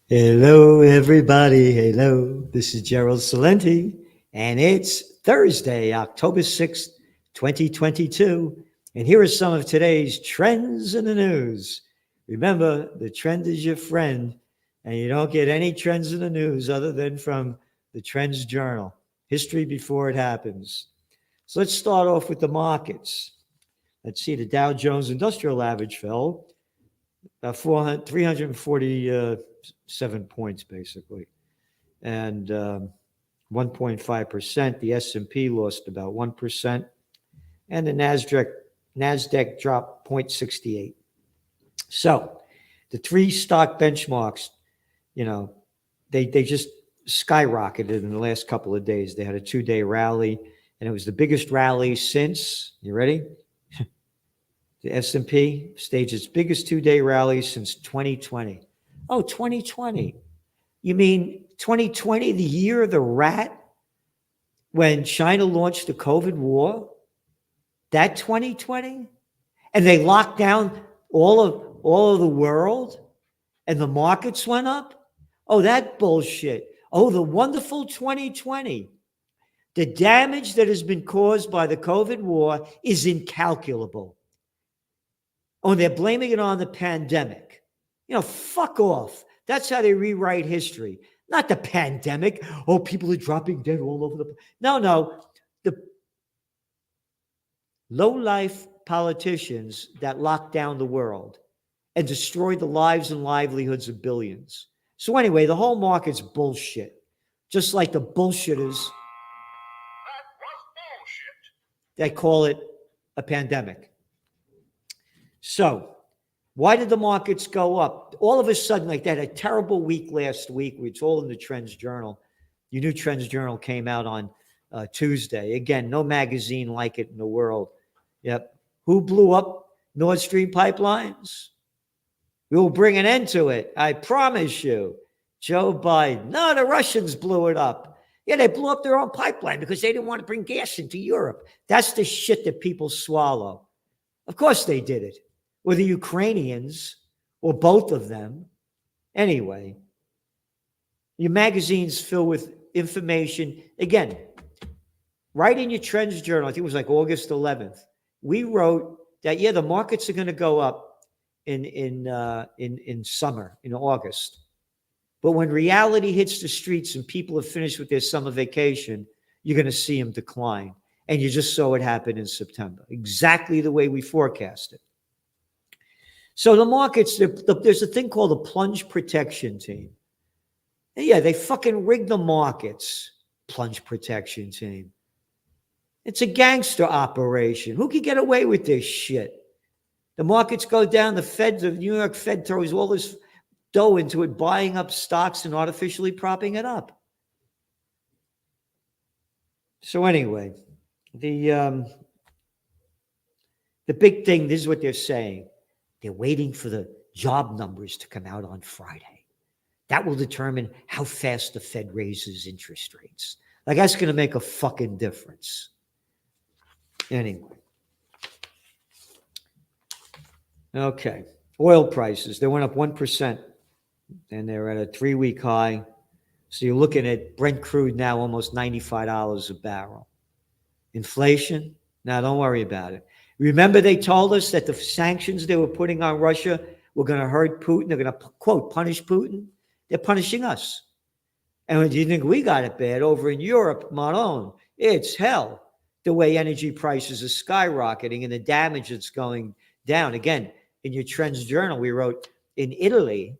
Hello, everybody. Hello. This is Gerald Salenti, and it's Thursday, October 6th, 2022. And here are some of today's trends in the news. Remember, the trend is your friend, and you don't get any trends in the news other than from the Trends Journal, history before it happens. So let's start off with the markets. Let's see, the Dow Jones Industrial Average fell about 347 points, basically, and 1.5%. The S&P lost about 1%, and the Nasdaq dropped 0.68. So the three stock benchmarks, you know, they just skyrocketed in the last couple of days. They had a 2-day rally, and it was the biggest rally since, you ready? The S&P staged its biggest 2-day rally since 2020. Oh, 2020. You mean 2020, the year of the rat, when China launched the COVID war? That 2020? And they locked down all of the world and the markets went up? Oh, that bullshit. Oh, the wonderful 2020. The damage that has been caused by the COVID war is incalculable. Oh, they're blaming it on the pandemic. Fuck off. That's how they rewrite history. Not the pandemic. Oh, people are dropping dead all over the place. No. The low-life politicians that locked down the world and destroyed the lives and livelihoods of billions. So anyway, the whole market's bullshit. Just like the bullshitters that call it a pandemic. So, why did the markets go up? All of a sudden, like that, a terrible week last week. It's all in the Trends Journal. Your new Trends Journal came out on Tuesday. Again, no magazine like it in the world. Yep. Who blew up Nord Stream pipelines? We will bring an end to it. I promise you. Joe Biden. No, the Russians blew it up. Yeah, they blew up their own pipeline because they didn't want to bring gas into Europe. That's the shit that people swallow. Of course they did it. Or the Ukrainians, or both of them. Anyway, your magazine's filled with information. Again, right in your Trends Journal, I think it was like August 11th, we wrote that, the markets are going to go up in summer, in August. But when reality hits the streets and people have finished with their summer vacation, you're going to see them decline. And you just saw it happen in September, exactly the way we forecasted. So the markets, there's a thing called a plunge protection team. And yeah, they fucking rigged the markets. Plunge protection team. It's a gangster operation. Who can get away with this shit? The markets go down. The New York Fed throws all this dough into it, buying up stocks and artificially propping it up. So anyway, the big thing, this is what they're saying. They're waiting for the job numbers to come out on Friday. That will determine how fast the Fed raises interest rates. Like, that's going to make a fucking difference. Anyway. Okay. Oil prices, they went up 1%, and they're at a 3-week high. So you're looking at Brent crude now almost $95 a barrel. Inflation? Now, don't worry about it. Remember, they told us that the sanctions they were putting on Russia were going to hurt Putin. They're going to, quote, punish Putin. They're punishing us. And do you think we got it bad over in Europe, Maron? It's hell. The way energy prices are skyrocketing and the damage that's going down. Again, in your Trends Journal, we wrote, in Italy,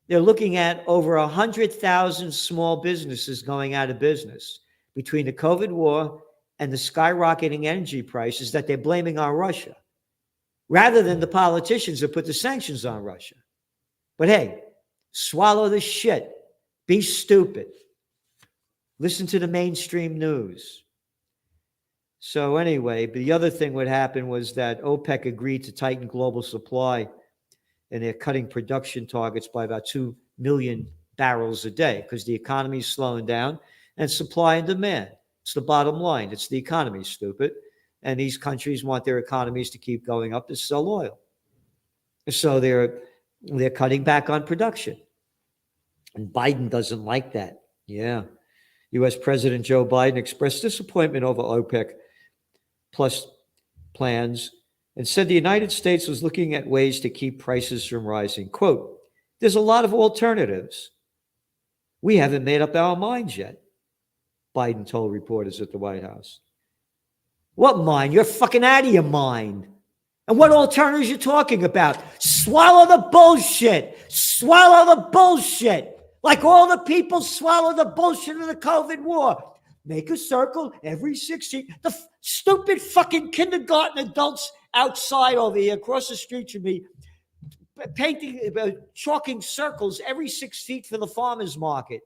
they're looking at over 100,000 small businesses going out of business between the COVID war and the skyrocketing energy prices that they're blaming on Russia, rather than the politicians that put the sanctions on Russia. But hey, swallow the shit. Be stupid. Listen to the mainstream news. So anyway, the other thing what happened was that OPEC agreed to tighten global supply, and they're cutting production targets by about 2 million barrels a day because the economy is slowing down and supply and demand. It's the bottom line. It's the economy, stupid. And these countries want their economies to keep going up to sell oil. So they're cutting back on production. And Biden doesn't like that. Yeah. U.S. President Joe Biden expressed disappointment over OPEC plus plans and said the United States was looking at ways to keep prices from rising. Quote, there's a lot of alternatives. We haven't made up our minds yet, Biden told reporters at the White House. What mind? You're fucking out of your mind. And what alternatives are you talking about? Swallow the bullshit. Swallow the bullshit. Like all the people swallow the bullshit of the COVID war. Make a circle every 16. The stupid fucking kindergarten adults outside over here across the street from me painting, chalking circles every 6 feet for the farmer's market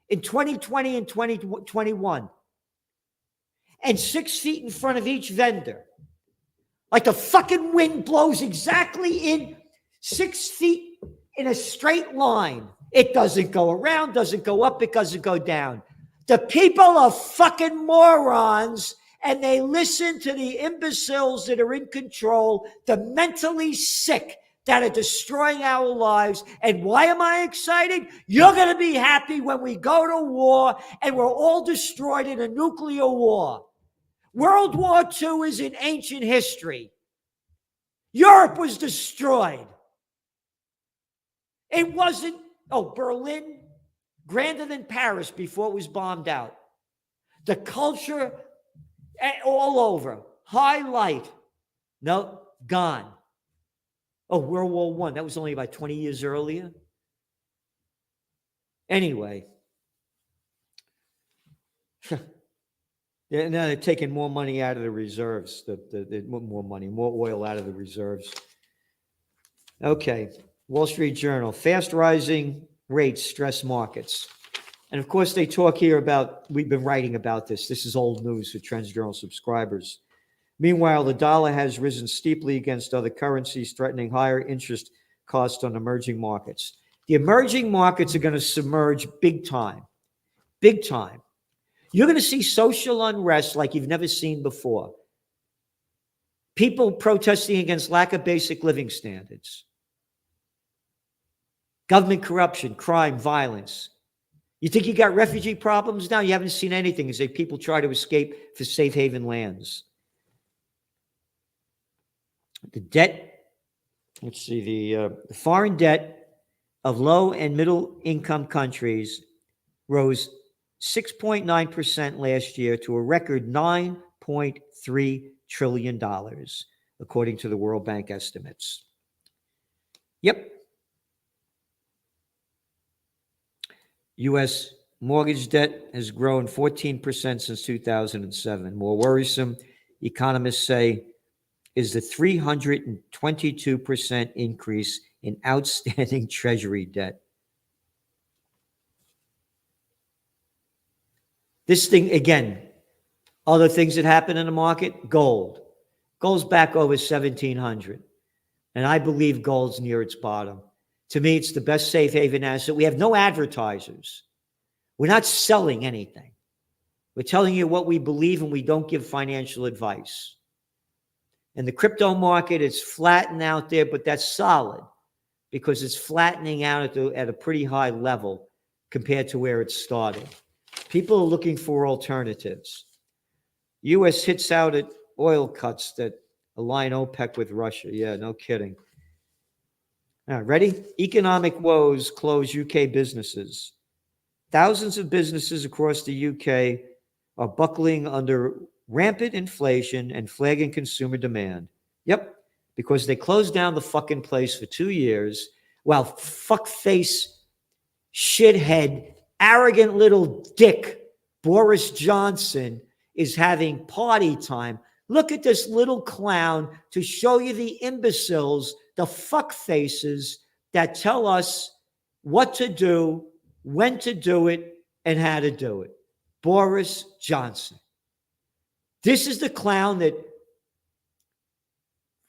in 2020 and 2021. And 6 feet in front of each vendor. Like the fucking wind blows exactly in 6 feet in a straight line. It doesn't go around, doesn't go up, it doesn't go down. The people are fucking morons, and they listen to the imbeciles that are in control, the mentally sick that are destroying our lives. And why am I excited? You're going to be happy when we go to war and we're all destroyed in a nuclear war. World War II is in ancient history. Europe was destroyed. It wasn't, Berlin, grander than Paris before it was bombed out. The culture all over. Highlight. No, gone. World War I. That was only about 20 years earlier. Anyway. Yeah, now they're taking more money out of the reserves. More oil out of the reserves. Okay. Wall Street Journal. Fast rising rates stress markets. And of course, they talk here about, we've been writing about this. This is old news for Trends Journal subscribers. Meanwhile, the dollar has risen steeply against other currencies, threatening higher interest costs on emerging markets. The emerging markets are going to submerge big time. Big time. You're going to see social unrest like you've never seen before. People protesting against lack of basic living standards. Government corruption, crime, violence. You think you got refugee problems now? You haven't seen anything as people try to escape for safe haven lands. The debt, let's see, the foreign debt of low and middle income countries rose 6.9% last year to a record $9.3 trillion, according to the World Bank estimates. Yep. U.S. mortgage debt has grown 14% since 2007. More worrisome, economists say, is the 322% increase in outstanding Treasury debt. This thing, again, other things that happen in the market, gold. Gold's back over 1,700. And I believe gold's near its bottom. To me, it's the best safe haven asset. We have no advertisers. We're not selling anything. We're telling you what we believe, and we don't give financial advice. In the crypto market, it's flattened out there, but that's solid because it's flattening out at a pretty high level compared to where it started. People are looking for alternatives. U.S. hits out at oil cuts that align OPEC with Russia. Yeah, no kidding. All right, ready? Economic woes close UK businesses. Thousands of businesses across the UK are buckling under rampant inflation and flagging consumer demand. Yep, because they closed down the fucking place for 2 years while fuckface, shithead, arrogant little dick Boris Johnson is having party time. Look at this little clown to show you the imbeciles, the fuckfaces that tell us what to do, when to do it, and how to do it. Boris Johnson. This is the clown that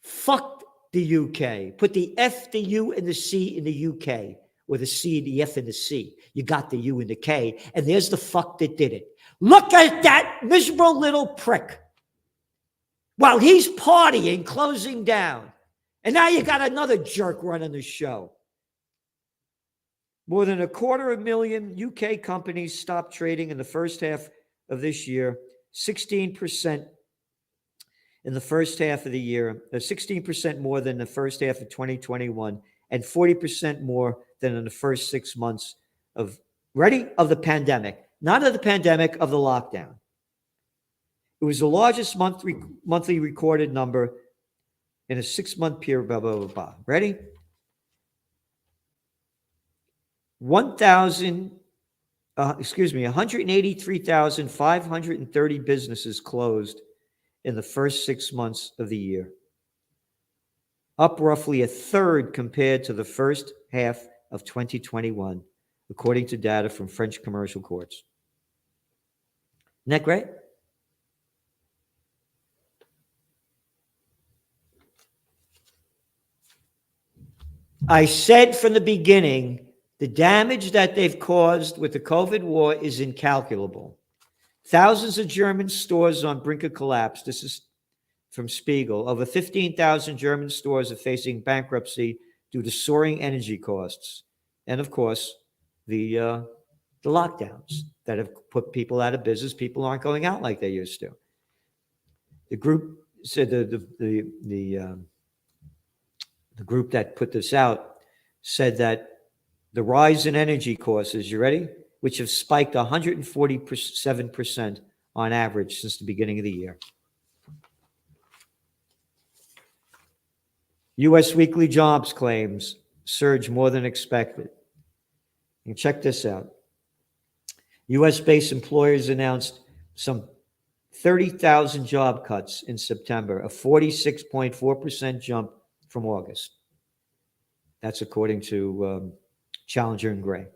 fucked the UK, put the F, the U, and the C in the UK, or the C, the F, and the C. You got the U and the K, and there's the fuck that did it. Look at that miserable little prick. While he's partying, closing down. And now you got another jerk running the show. More than 250,000 UK companies stopped trading in the first half of this year, 16% in the first half of the year, 16% more than the first half of 2021, and 40% more than in the first 6 months of the pandemic. Not of the pandemic, of the lockdown. It was the largest monthly recorded number in a 6-month period, blah, blah, blah, blah. Ready? 183,530 businesses closed in the first 6 months of the year, up roughly a third compared to the first half of 2021, according to data from French commercial courts. Isn't that great? I said from the beginning, the damage that they've caused with the COVID war is incalculable. Thousands of German stores on brink of collapse. This is from Spiegel. Over 15,000 German stores are facing bankruptcy due to soaring energy costs. And of course, the lockdowns that have put people out of business. People aren't going out like they used to. The group said the group that put this out said that the rise in energy costs, you ready? Which have spiked 147% on average since the beginning of the year. U.S. weekly jobs claims surged more than expected. And check this out. U.S.-based employers announced some 30,000 job cuts in September, a 46.4% jump from August. That's according to Challenger and Gray.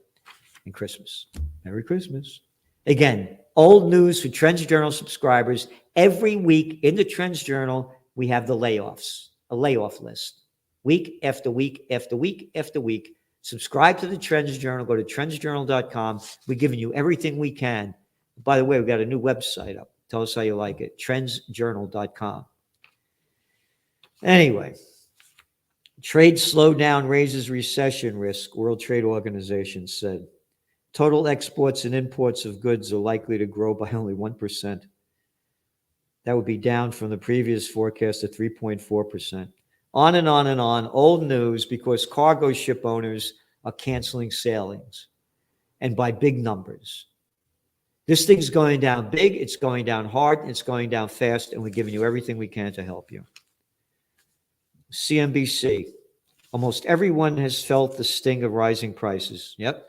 And Christmas. Merry Christmas. Again, old news for Trends Journal subscribers. Every week in the Trends Journal, we have the layoffs, a layoff list. Week after week after week after week. Subscribe to the Trends Journal. Go to trendsjournal.com. We're giving you everything we can. By the way, we've got a new website up. Tell us how you like it. trendsjournal.com. Anyway, trade slowdown raises recession risk, World Trade Organization said. Total exports and imports of goods are likely to grow by only 1%. That would be down from the previous forecast of 3.4%. On and on and on. Old news because cargo ship owners are canceling sailings, and by big numbers. This thing's going down big, it's going down hard, it's going down fast, and we're giving you everything we can to help you. CNBC. Almost everyone has felt the sting of rising prices. Yep.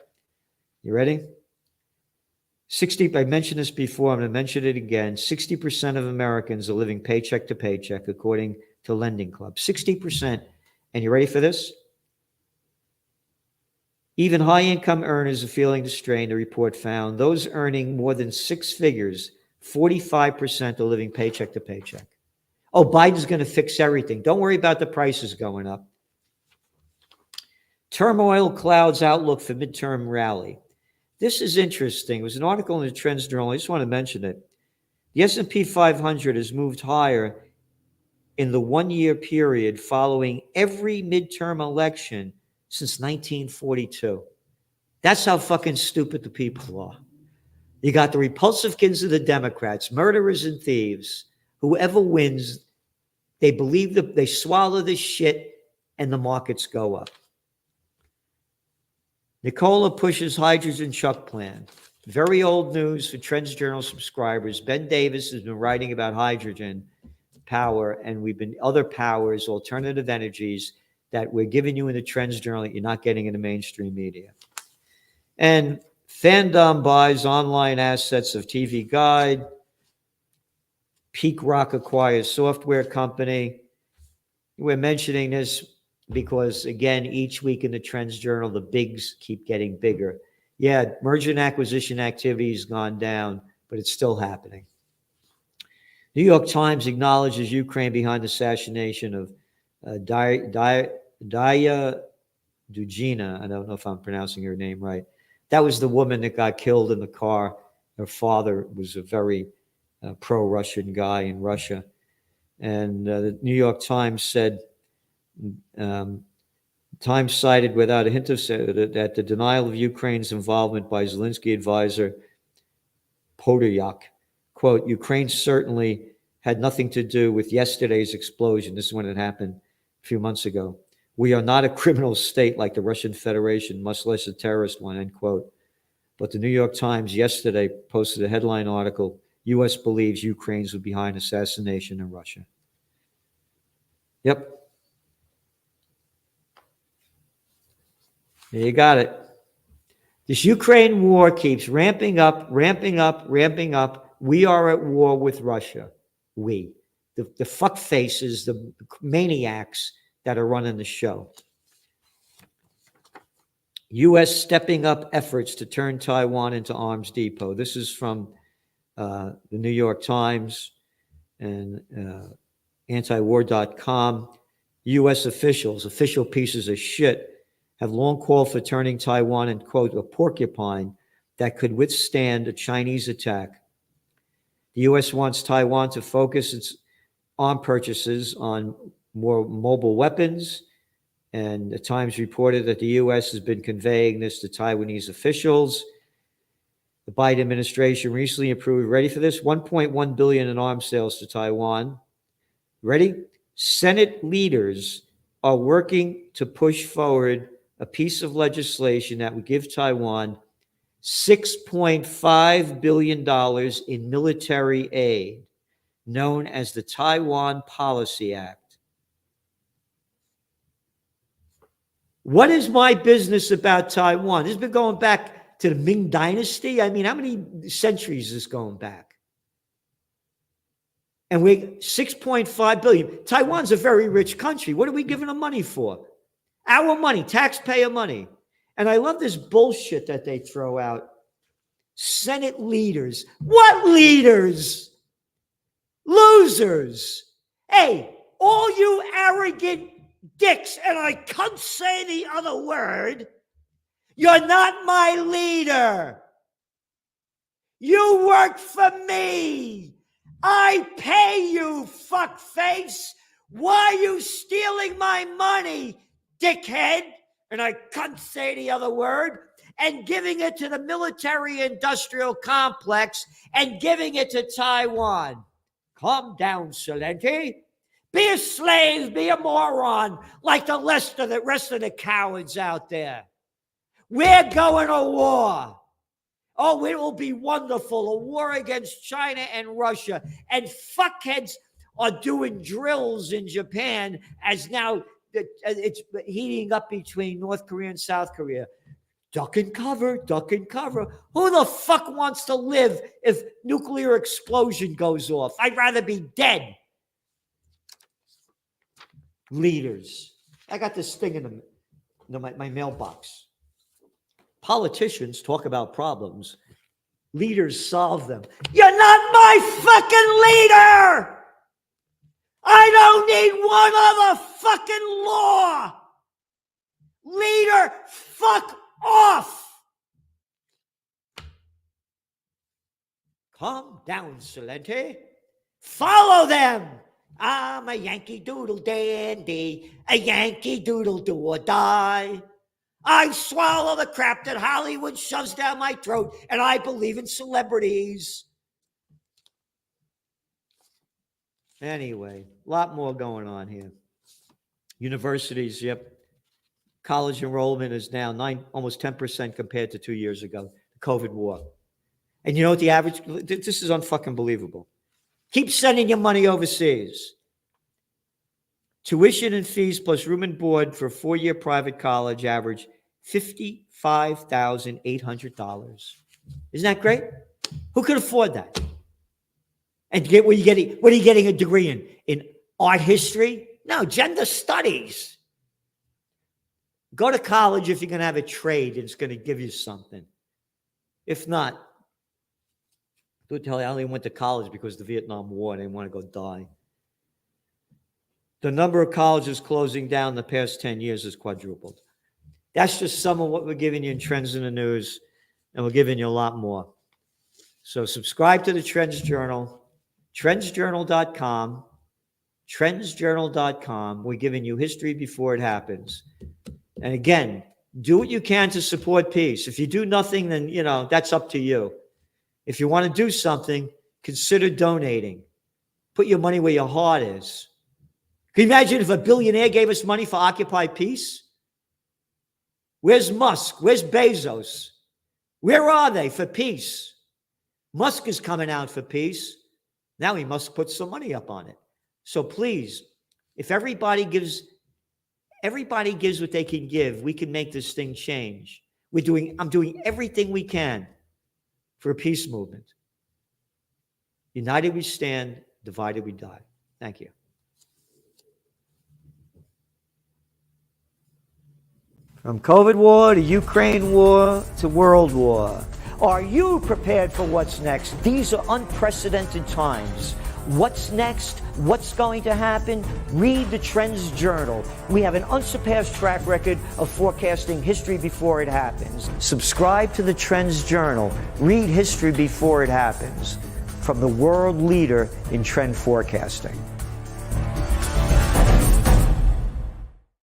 You ready? I mentioned this before, I'm going to mention it again. 60% of Americans are living paycheck to paycheck, according to Lending Club. 60%. And you ready for this? Even high-income earners are feeling the strain, the report found. Those earning more than 6 figures, 45% are living paycheck to paycheck. Oh, Biden's going to fix everything. Don't worry about the prices going up. Turmoil clouds outlook for midterm rally. This is interesting. It was an article in the Trends Journal. I just want to mention it. The S&P 500 has moved higher in the 1-year period following every midterm election since 1942. That's how fucking stupid the people are. You got the repulsive kids of the Democrats, murderers and thieves. Whoever wins, they believe that they swallow this shit and the markets go up. Nikola pushes hydrogen truck plan. Very old news for Trends Journal subscribers. Ben Davis has been writing about hydrogen power, and we've been other powers, alternative energies that we're giving you in the Trends Journal that you're not getting in the mainstream media. And Fandom buys online assets of TV Guide. Peak Rock acquires software company. We're mentioning this because, again, each week in the Trends Journal, the bigs keep getting bigger. Yeah, merger and acquisition activity has gone down, but it's still happening. New York Times acknowledges Ukraine behind the assassination of Daya Dugina. I don't know if I'm pronouncing her name right. That was the woman that got killed in the car. Her father was a very pro-Russian guy in Russia. And the New York Times said Times cited without a hint of that the denial of Ukraine's involvement by Zelensky advisor Podolyak, quote, Ukraine certainly had nothing to do with yesterday's explosion. This is when it happened a few months ago. We are not a criminal state like the Russian Federation, much less a terrorist one, end quote. But the New York Times yesterday posted a headline article, U.S. believes Ukraine's behind assassination in Russia. Yep. There you got it. This Ukraine war keeps ramping up, ramping up, ramping up. We are at war with Russia. We. The fuckfaces, the maniacs that are running the show. U.S. stepping up efforts to turn Taiwan into arms depot. This is from the New York Times and antiwar.com. U.S. officials, official pieces of shit, have long called for turning Taiwan into, quote, a porcupine that could withstand a Chinese attack. The U.S. wants Taiwan to focus its arm purchases on more mobile weapons, and the Times reported that the U.S. has been conveying this to Taiwanese officials. The Biden administration recently approved, ready for this, $1.1 billion in arms sales to Taiwan. Ready? Senate leaders are working to push forward a piece of legislation that would give Taiwan $6.5 billion in military aid, known as the Taiwan Policy Act. What is my business about Taiwan? This has been going back to the Ming Dynasty. I mean, how many centuries is this going back? And we $6.5 billion. Taiwan's a very rich country. What are we giving them money for? Our money, taxpayer money. And I love this bullshit that they throw out. Senate leaders. What leaders? Losers. Hey, all you arrogant dicks, and I can't say the other word, you're not my leader. You work for me. I pay you, fuckface. Why are you stealing my money, dickhead? And I can't say the other word. And giving it to the military-industrial complex and giving it to Taiwan. Calm down, Celente. Be a slave, be a moron, like the rest of the cowards out there. We're going to war. Oh, it will be wonderful. A war against China and Russia. And fuckheads are doing drills in Japan as now it's heating up between North Korea and South Korea. Duck and cover, duck and cover. Who the fuck wants to live if nuclear explosion goes off? I'd rather be dead. Leaders. I got this thing in my mailbox. Politicians talk about problems. Leaders solve them. You're not my fucking leader! I don't need one other fucking law! Leader, fuck off! Calm down, Celente. Follow them! I'm a Yankee Doodle dandy, a Yankee Doodle do or die. I swallow the crap that Hollywood shoves down my throat, and I believe in celebrities. Anyway, a lot more going on here. Universities, yep. College enrollment is now almost 10% compared to 2 years ago, the COVID war. And you know what the average, this is unfucking believable. Keep sending your money overseas. Tuition and fees plus room and board for a 4-year private college average $55,800. Isn't that great? Who could afford that? And what are you getting a degree in? In art history? No, gender studies. Go to college if you're going to have a trade and it's going to give you something. If not, I only went to college because of the Vietnam War. They didn't want to go die. The number of colleges closing down the past 10 years has quadrupled. That's just some of what we're giving you in Trends in the News, and we're giving you a lot more. So subscribe to the Trends Journal, trendsjournal.com, trendsjournal.com. We're giving you history before it happens. And again, do what you can to support peace. If you do nothing, then, that's up to you. If you want to do something, consider donating. Put your money where your heart is. Can you imagine if a billionaire gave us money for Occupy Peace? Where's Musk? Where's Bezos? Where are they for peace? Musk is coming out for peace. Now he must put some money up on it. So please, if everybody gives what they can give, we can make this thing change. I'm doing everything we can for a peace movement. United we stand, divided we die. Thank you. From COVID war to Ukraine war to world war. Are you prepared for what's next? These are unprecedented times. What's next? What's going to happen? Read the Trends Journal. We have an unsurpassed track record of forecasting history before it happens. Subscribe to the Trends Journal. Read history before it happens. From the world leader in trend forecasting.